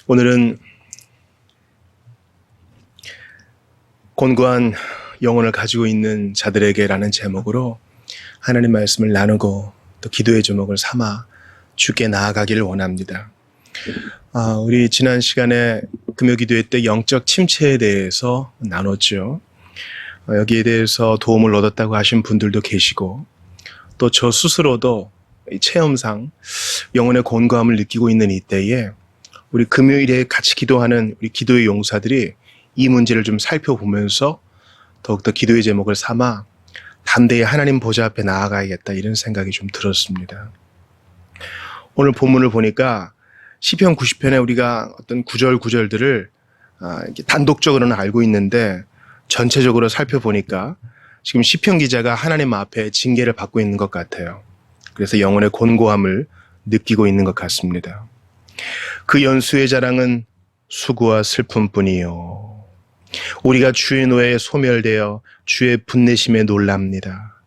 오늘은 곤고한 영혼을 가지고 있는 자들에게라는 제목으로 하나님 말씀을 나누고 또 기도의 제목을 삼아 주께 나아가기를 원합니다. 우리 지난 시간에 금요 기도회 때 영적 침체에 대해서 나눴죠. 여기에 대해서 도움을 얻었다고 하신 분들도 계시고 또 저 스스로도 체험상 영혼의 곤고함을 느끼고 있는 이때에 우리 금요일에 같이 기도하는 우리 기도의 용사들이 이 문제를 좀 살펴보면서 더욱더 기도의 제목을 삼아 담대히 하나님 보좌 앞에 나아가야겠다 이런 생각이 좀 들었습니다. 오늘 본문을 보니까 시편 90편에 우리가 어떤 구절들을 단독적으로는 알고 있는데 전체적으로 살펴보니까 지금 시편 기자가 하나님 앞에 징계를 받고 있는 것 같아요. 그래서 영혼의 곤고함을 느끼고 있는 것 같습니다. 그 연수의 자랑은 수고와 슬픔뿐이요. 우리가 주의 노예에 소멸되어 주의 분내심에 놀랍니다.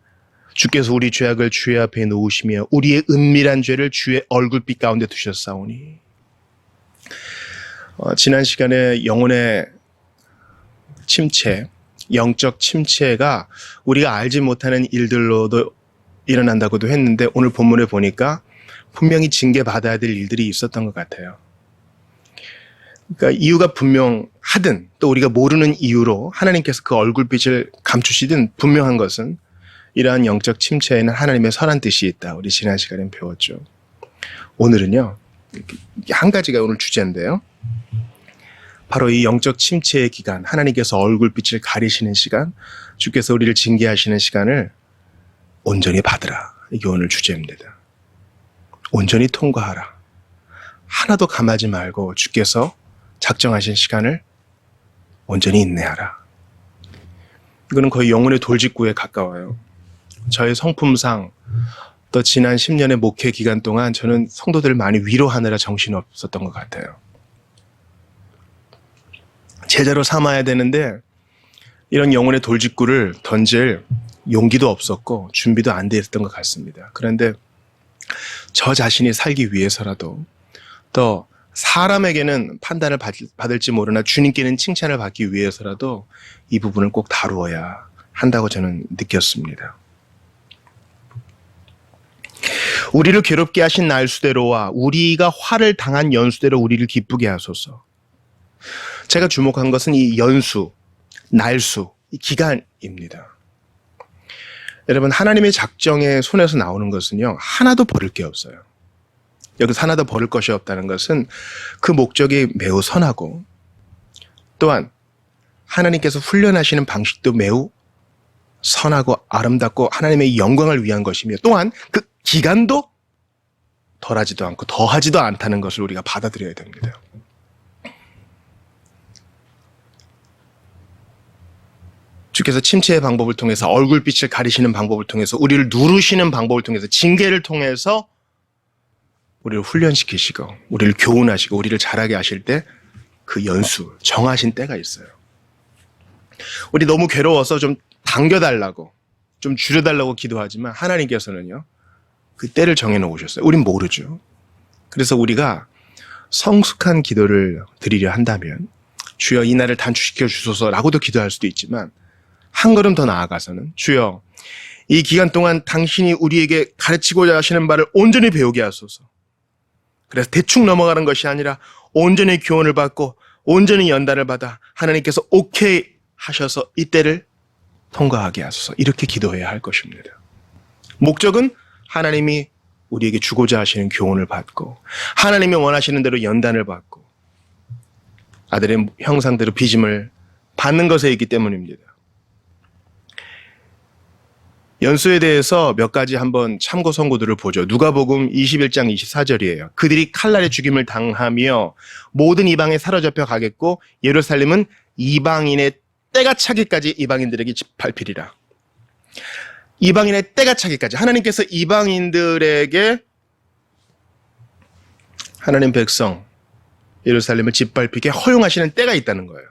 주께서 우리 죄악을 주의 앞에 놓으시며 우리의 은밀한 죄를 주의 얼굴빛 가운데 두셨사오니. 지난 시간에 영혼의 침체, 영적 침체가 우리가 알지 못하는 일들로도 일어난다고도 했는데 오늘 본문에 보니까 분명히 징계받아야 될 일들이 있었던 것 같아요. 그러니까 이유가 분명하든 또 우리가 모르는 이유로 하나님께서 그 얼굴빛을 감추시든 분명한 것은 이러한 영적 침체에는 하나님의 선한 뜻이 있다. 우리 지난 시간에 배웠죠. 오늘은요. 한 가지가 오늘 주제인데요. 바로 이 영적 침체의 기간, 하나님께서 얼굴빛을 가리시는 시간, 주께서 우리를 징계하시는 시간을 온전히 받으라. 이게 오늘 주제입니다. 온전히 통과하라. 하나도 감하지 말고 주께서 작정하신 시간을 온전히 인내하라. 이거는 거의 영혼의 돌직구에 가까워요. 저의 성품상 또 지난 10년의 목회 기간 동안 저는 성도들을 많이 위로하느라 정신이 없었던 것 같아요. 제자로 삼아야 되는데 이런 영혼의 돌직구를 던질 용기도 없었고 준비도 안 돼 있었던 것 같습니다. 그런데 저 자신이 살기 위해서라도 또 사람에게는 판단을 받을지 모르나 주님께는 칭찬을 받기 위해서라도 이 부분을 꼭 다루어야 한다고 저는 느꼈습니다. 우리를 괴롭게 하신 날수대로와 우리가 화를 당한 연수대로 우리를 기쁘게 하소서. 제가 주목한 것은 이 연수, 날수, 이 기간입니다. 여러분, 하나님의 작정의 손에서 나오는 것은요, 하나도 버릴 게 없어요. 여기서 하나도 버릴 것이 없다는 것은 그 목적이 매우 선하고 또한 하나님께서 훈련하시는 방식도 매우 선하고 아름답고 하나님의 영광을 위한 것이며 또한 그 기간도 덜하지도 않고 더하지도 않다는 것을 우리가 받아들여야 됩니다. 주께서 침체의 방법을 통해서 얼굴빛을 가리시는 방법을 통해서 우리를 누르시는 방법을 통해서 징계를 통해서 우리를 훈련시키시고 우리를 교훈하시고 우리를 자라게 하실 때 그 연수, 정하신 때가 있어요. 우리 너무 괴로워서 좀 당겨달라고 좀 줄여달라고 기도하지만 하나님께서는요. 그 때를 정해놓으셨어요. 우린 모르죠. 그래서 우리가 성숙한 기도를 드리려 한다면 주여 이 날을 단축시켜 주소서라고도 기도할 수도 있지만 한 걸음 더 나아가서는 주여 이 기간 동안 당신이 우리에게 가르치고자 하시는 바를 온전히 배우게 하소서. 그래서 대충 넘어가는 것이 아니라 온전히 교훈을 받고 온전히 연단을 받아 하나님께서 오케이 하셔서 이때를 통과하게 하소서. 이렇게 기도해야 할 것입니다. 목적은 하나님이 우리에게 주고자 하시는 교훈을 받고 하나님이 원하시는 대로 연단을 받고 아들의 형상대로 빚음을 받는 것에 있기 때문입니다. 연수에 대해서 몇 가지 한번 참고 선고들을 보죠. 누가복음 21장 24절이에요. 그들이 칼날에 죽임을 당하며 모든 이방에 사로잡혀 가겠고 예루살렘은 이방인의 때가 차기까지 이방인들에게 짓밟히리라. 이방인의 때가 차기까지 하나님께서 이방인들에게 하나님 백성 예루살렘을 짓밟히게 허용하시는 때가 있다는 거예요.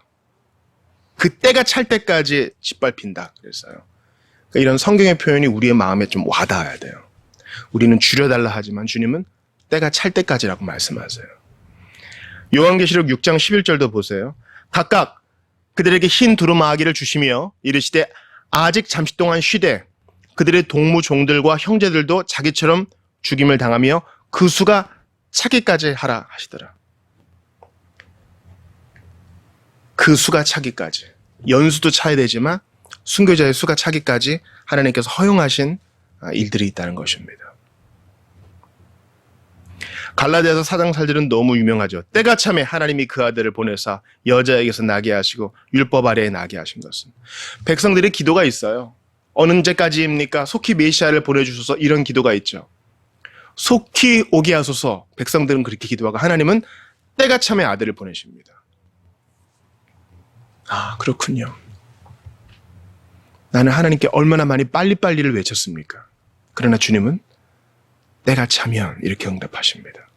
그 때가 찰 때까지 짓밟힌다 그랬어요. 그러니까 이런 성경의 표현이 우리의 마음에 좀 와닿아야 돼요. 우리는 줄여달라 하지만 주님은 때가 찰 때까지라고 말씀하세요. 요한계시록 6장 11절도 보세요. 각각 그들에게 흰 두루마기를 주시며 이르시되 아직 잠시 동안 쉬되 그들의 동무 종들과 형제들도 자기처럼 죽임을 당하며 그 수가 차기까지 하라 하시더라. 그 수가 차기까지. 연수도 차야 되지만 순교자의 수가 차기까지 하나님께서 허용하신 일들이 있다는 것입니다. 갈라디아서 4장 4절은 너무 유명하죠. 때가 참에 하나님이 그 아들을 보내사 여자에게서 나게 하시고 율법 아래에 나게 하신 것은. 백성들의 기도가 있어요. 언제까지입니까? 속히 메시아를 보내주소서, 이런 기도가 있죠. 속히 오게 하소서. 백성들은 그렇게 기도하고 하나님은 때가 참에 아들을 보내십니다. 아, 그렇군요. 나는 하나님께 얼마나 많이 빨리빨리를 외쳤습니까? 그러나 주님은 때가 차면 이렇게 응답하십니다.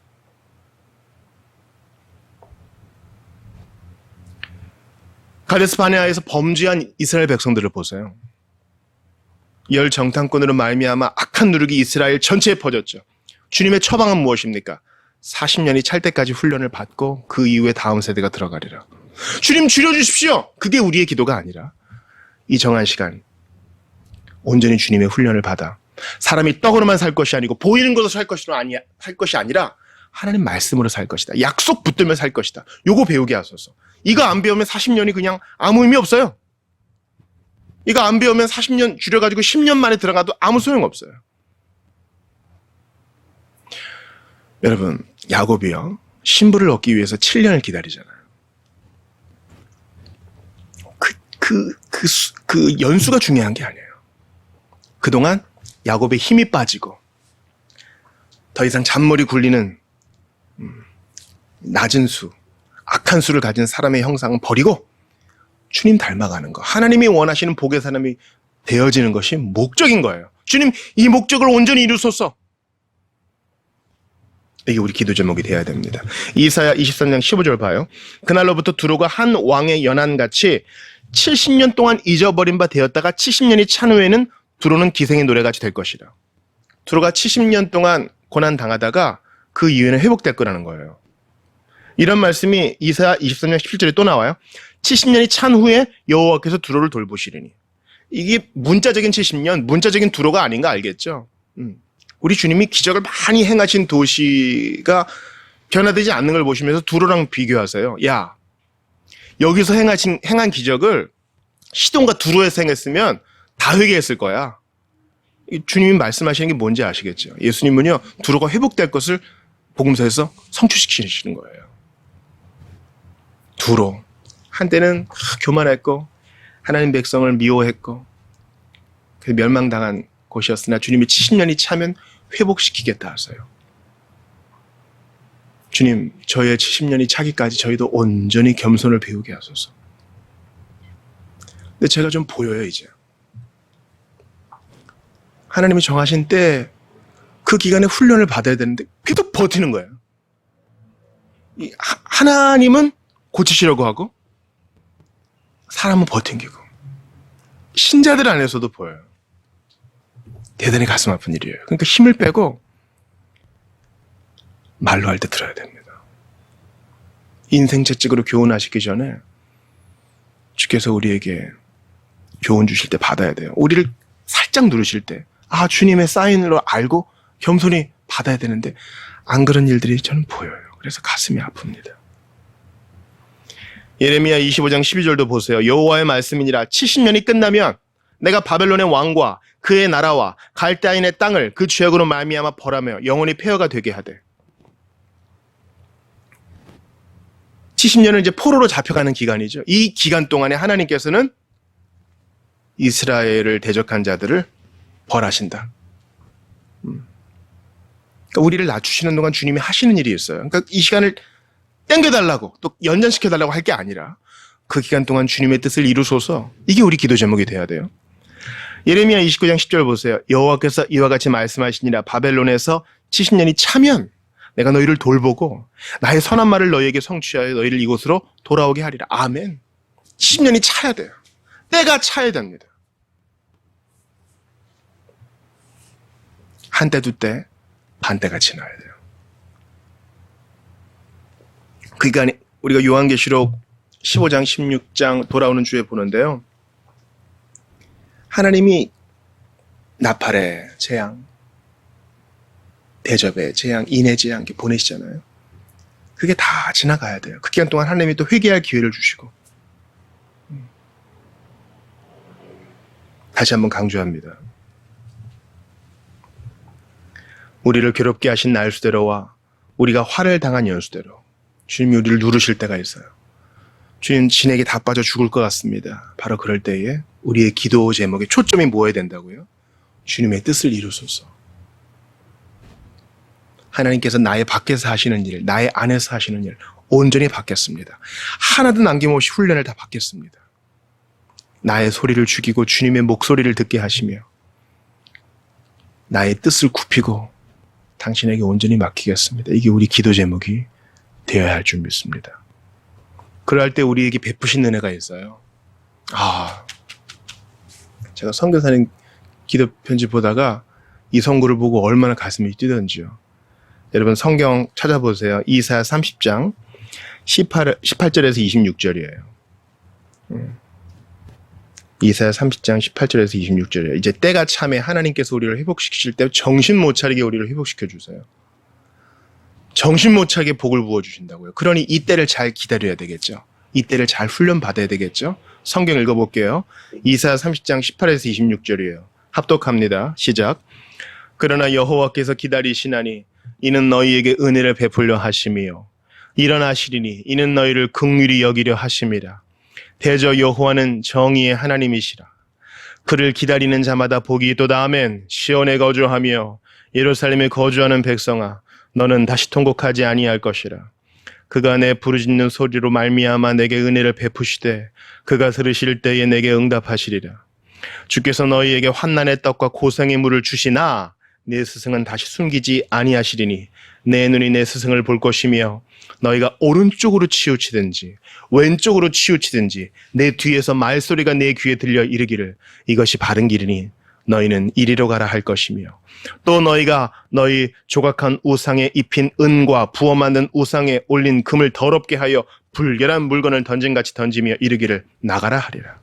가데스 바네아에서 범죄한 이스라엘 백성들을 보세요. 열 정탐꾼으로 말미암아 악한 누룩이 이스라엘 전체에 퍼졌죠. 주님의 처방은 무엇입니까? 40년이 찰 때까지 훈련을 받고 그 이후에 다음 세대가 들어가리라. 주님 줄여주십시오. 그게 우리의 기도가 아니라 이 정한 시간 온전히 주님의 훈련을 받아 사람이 떡으로만 살 것이 아니고 보이는 것으로 살 것이 아니라 하나님 말씀으로 살 것이다. 약속 붙들며 살 것이다. 요거 배우게 하소서. 이거 안 배우면 40년이 그냥 아무 의미 없어요. 이거 안 배우면 40년 줄여가지고 10년 만에 들어가도 아무 소용없어요. 여러분, 야곱이요, 신부를 얻기 위해서 7년을 기다리잖아요. 그 연수가 중요한 게 아니에요. 그동안 야곱의 힘이 빠지고 더 이상 잔머리 굴리는 낮은 수, 악한 수를 가진 사람의 형상은 버리고 주님 닮아가는 거, 하나님이 원하시는 복의 사람이 되어지는 것이 목적인 거예요. 주님, 이 목적을 온전히 이루소서. 이게 우리 기도 제목이 돼야 됩니다. 이사야 23장 15절 봐요. 그날로부터 두로가 한 왕의 연한같이 70년 동안 잊어버린 바 되었다가 70년이 찬 후에는 두로는 기생의 노래같이 될 것이라. 두로가 70년 동안 고난당하다가 그 이후에는 회복될 거라는 거예요. 이런 말씀이 이사야 23장 17절에 또 나와요. 70년이 찬 후에 여호와께서 두로를 돌보시리니. 이게 문자적인 70년, 문자적인 두로가 아닌가 알겠죠? 우리 주님이 기적을 많이 행하신 도시가 변화되지 않는 걸 보시면서 두로랑 비교하세요. 야, 여기서 행한 기적을 시돈과 두로에서 행했으면 다 회개했을 거야. 주님이 말씀하시는 게 뭔지 아시겠죠? 예수님은요, 두로가 회복될 것을 복음서에서 성취시키시는 거예요. 두로, 한때는 교만했고 하나님 백성을 미워했고 멸망당한 곳이었으나 주님이 70년이 차면 회복시키겠다 하세요. 주님, 저의 70년이 차기까지 저희도 온전히 겸손을 배우게 하소서. 근데 제가 좀 보여요, 이제. 하나님이 정하신 때 그 기간에 훈련을 받아야 되는데 계속 버티는 거예요. 하나님은 고치시려고 하고 사람은 버팅기고. 신자들 안에서도 보여요. 대단히 가슴 아픈 일이에요. 그러니까 힘을 빼고 말로 할 때 들어야 됩니다. 인생 채찍으로 교훈하시기 전에 주께서 우리에게 교훈 주실 때 받아야 돼요. 우리를 살짝 누르실 때, 아, 주님의 사인으로 알고 겸손히 받아야 되는데 안 그런 일들이 저는 보여요. 그래서 가슴이 아픕니다. 예레미야 25장 12절도 보세요. 여호와의 말씀이니라. 70년이 끝나면 내가 바벨론의 왕과 그의 나라와 갈대아인의 땅을 그 죄악으로 말미암아 벌하며 영원히 폐허가 되게 하되. 70년은 이제 포로로 잡혀가는 기간이죠. 이 기간 동안에 하나님께서는 이스라엘을 대적한 자들을 벌하신다. 그러니까 우리를 낮추시는 동안 주님이 하시는 일이 있어요. 그러니까 이 시간을 땡겨달라고 또 연장시켜달라고 할 게 아니라 그 기간 동안 주님의 뜻을 이루소서. 이게 우리 기도 제목이 돼야 돼요. 예레미야 29장 10절 보세요. 여호와께서 이와 같이 말씀하시니라. 바벨론에서 70년이 차면 내가 너희를 돌보고 나의 선한 말을 너희에게 성취하여 너희를 이곳으로 돌아오게 하리라. 아멘. 70년이 차야 돼요. 때가 차야 됩니다. 한때 두 때 반때가 지나야 돼요. 그러니까 우리가 요한계시록 15장, 16장 돌아오는 주에 보는데요. 하나님이 나팔의 재앙, 대접의 재앙, 인의 재앙 이렇게 보내시잖아요. 그게 다 지나가야 돼요. 그 기간 동안 하나님이 또 회개할 기회를 주시고. 다시 한번 강조합니다. 우리를 괴롭게 하신 날수대로와 우리가 화를 당한 연수대로 주님이 우리를 누르실 때가 있어요. 주님 진에게 다 빠져 죽을 것 같습니다. 바로 그럴 때에 우리의 기도 제목에 초점이 모여야 된다고요. 주님의 뜻을 이루소서. 하나님께서 나의 밖에서 하시는 일, 나의 안에서 하시는 일 온전히 받겠습니다. 하나도 남김없이 훈련을 다 받겠습니다. 나의 소리를 죽이고 주님의 목소리를 듣게 하시며 나의 뜻을 굽히고 당신에게 온전히 맡기겠습니다. 이게 우리 기도 제목이 되어야 할 줄 믿습니다. 그럴 때 우리에게 베푸신 은혜가 있어요. 제가 선교사님 기도 편지 보다가 이 선구를 보고 얼마나 가슴이 뛰던지요. 여러분 성경 찾아보세요. 이사야 30장 18절에서 26절이에요. 이사야 30장 18절에서 26절이에요. 이제 때가 참에 하나님께서 우리를 회복시키실 때 정신 못 차리게 우리를 회복시켜 주세요. 정신 못 차리게 복을 부어 주신다고요. 그러니 이 때를 잘 기다려야 되겠죠. 이 때를 잘 훈련 받아야 되겠죠. 성경 읽어볼게요. 이사야 30장 18에서 26절이에요. 합독합니다. 시작. 그러나 여호와께서 기다리시나니 이는 너희에게 은혜를 베풀려 하심이요 일어나시리니 이는 너희를 긍휼히 여기려 하심이라. 대저 여호와는 정의의 하나님이시라. 그를 기다리는 자마다 복이 있도다. 아멘. 시온에 거주하며 예루살렘에 거주하는 백성아, 너는 다시 통곡하지 아니할 것이라. 그가 내 부르짖는 소리로 말미암아 내게 은혜를 베푸시되 그가 들으실 때에 내게 응답하시리라. 주께서 너희에게 환난의 떡과 고생의 물을 주시나 내 스승은 다시 숨기지 아니하시리니 내 눈이 내 스승을 볼 것이며 너희가 오른쪽으로 치우치든지 왼쪽으로 치우치든지 내 뒤에서 말소리가 내 귀에 들려 이르기를 이것이 바른 길이니 너희는 이리로 가라 할 것이며 또 너희가 너희 조각한 우상에 입힌 은과 부어 만든 우상에 올린 금을 더럽게 하여 불결한 물건을 던진같이 던지며 이르기를 나가라 하리라.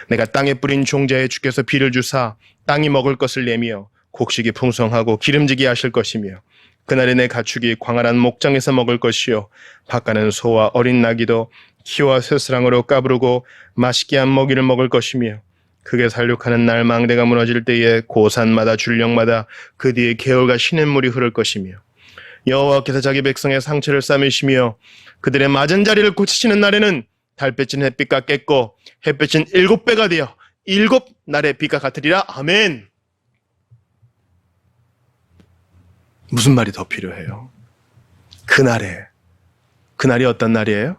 내가 땅에 뿌린 종자에 주께서 비를 주사 땅이 먹을 것을 내며 곡식이 풍성하고 기름지게 하실 것이며 그날에 내 가축이 광활한 목장에서 먹을 것이요 바가는 소와 어린 나귀도 키와 쇠스랑으로 까부르고 맛있게 한 먹이를 먹을 것이며 그게 살육하는 날 망대가 무너질 때에 고산마다 줄령마다 그 뒤에 개울과 시냇물이 흐를 것이며 여호와께서 자기 백성의 상처를 싸매시며 그들의 맞은 자리를 고치시는 날에는 달빛은 햇빛과 깼고 햇빛은 7배가 되어 7날의 빛과 같으리라. 아멘. 무슨 말이 더 필요해요? 그날이 어떤 날이에요?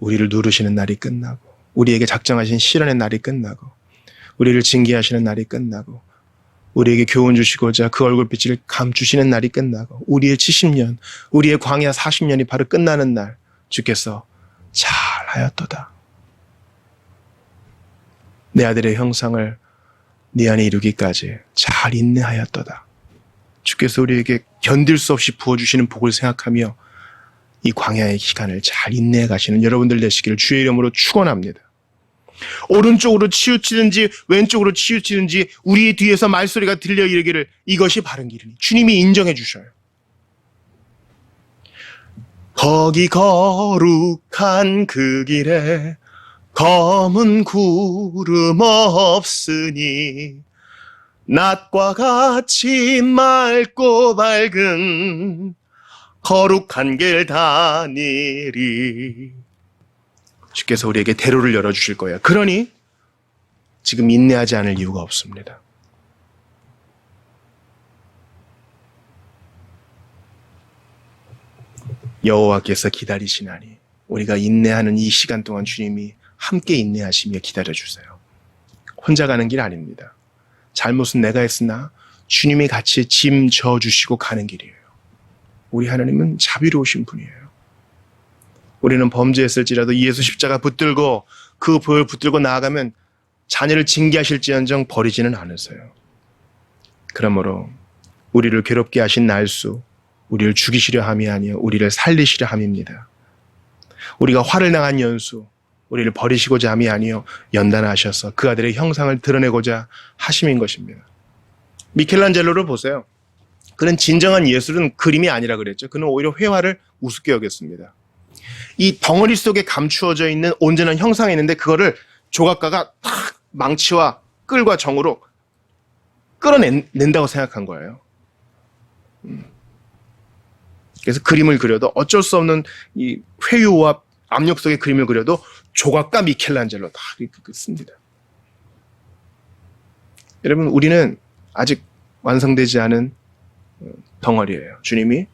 우리를 누르시는 날이 끝나고 우리에게 작정하신 시련의 날이 끝나고 우리를 징계하시는 날이 끝나고 우리에게 교훈 주시고자 그 얼굴빛을 감추시는 날이 끝나고 우리의 70년, 우리의 광야 40년이 바로 끝나는 날 주께서 잘하였도다. 내 아들의 형상을 네 안에 이루기까지 잘 인내하였도다. 주께서 우리에게 견딜 수 없이 부어주시는 복을 생각하며 이 광야의 기간을 잘 인내해 가시는 여러분들 되시기를 주의 이름으로 축원합니다. 오른쪽으로 치우치든지 왼쪽으로 치우치든지 우리 뒤에서 말소리가 들려 이르기를 이것이 바른 길이니 주님이 인정해 주셔요. 거기 거룩한 그 길에 검은 구름 없으니 낮과 같이 맑고 밝은 거룩한 길 다니리. 주께서 우리에게 대로를 열어주실 거예요. 그러니 지금 인내하지 않을 이유가 없습니다. 여호와께서 기다리시나니 우리가 인내하는 이 시간 동안 주님이 함께 인내하시며 기다려주세요. 혼자 가는 길 아닙니다. 잘못은 내가 했으나 주님이 같이 짐 져주시고 가는 길이에요. 우리 하나님은 자비로우신 분이에요. 우리는 범죄했을지라도 예수 십자가 붙들고 그 보혈 붙들고 나아가면 자녀를 징계하실지언정 버리지는 않으세요. 그러므로 우리를 괴롭게 하신 날수, 우리를 죽이시려 함이 아니요 우리를 살리시려 함입니다. 우리가 화를 당한 연수, 우리를 버리시고자 함이 아니요 연단하셔서 그 아들의 형상을 드러내고자 하심인 것입니다. 미켈란젤로를 보세요. 그는 진정한 예술은 그림이 아니라 그랬죠. 그는 오히려 회화를 우습게 여겼습니다. 이 덩어리 속에 감추어져 있는 온전한 형상이 있는데 그거를 조각가가 탁 망치와 끌과 정으로 끌어낸다고 생각한 거예요. 그래서 그림을 그려도 어쩔 수 없는 이 회유와 압력 속의 그림을 그려도 조각가 미켈란젤로 다 이렇게 씁니다. 여러분, 우리는 아직 완성되지 않은 덩어리예요. 주님이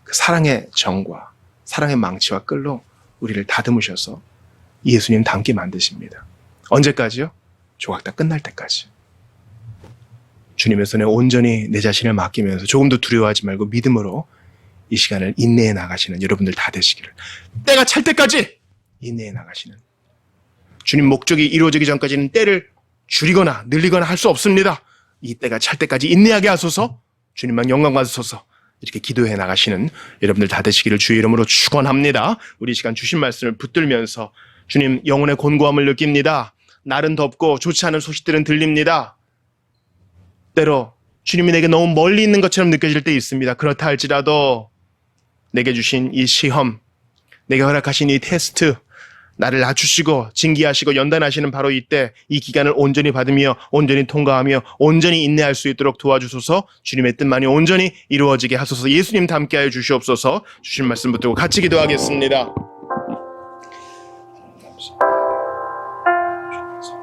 그 사랑의 정과 사랑의 망치와 끌로 우리를 다듬으셔서 예수님 닮게 만드십니다. 언제까지요? 조각 다 끝날 때까지. 주님의 손에 온전히 내 자신을 맡기면서 조금도 두려워하지 말고 믿음으로 이 시간을 인내해 나가시는 여러분들 다 되시기를. 때가 찰 때까지 인내해 나가시는. 주님 목적이 이루어지기 전까지는 때를 줄이거나 늘리거나 할 수 없습니다. 이 때가 찰 때까지 인내하게 하소서. 주님만 영광 받으소서. 이렇게 기도해 나가시는 여러분들 다 되시기를 주의 이름으로 축원합니다. 우리 이 시간 주신 말씀을 붙들면서 주님, 영혼의 곤고함을 느낍니다. 날은 덥고 좋지 않은 소식들은 들립니다. 때로 주님이 내게 너무 멀리 있는 것처럼 느껴질 때 있습니다. 그렇다 할지라도 내게 주신 이 시험, 내게 허락하신 이 테스트, 나를 낮추시고 징계하시고 연단하시는 바로 이때 이 기간을 온전히 받으며 온전히 통과하며 온전히 인내할 수 있도록 도와주소서. 주님의 뜻만이 온전히 이루어지게 하소서. 예수님 함께하여 주시옵소서. 주신 말씀 붙들고 같이 기도하겠습니다.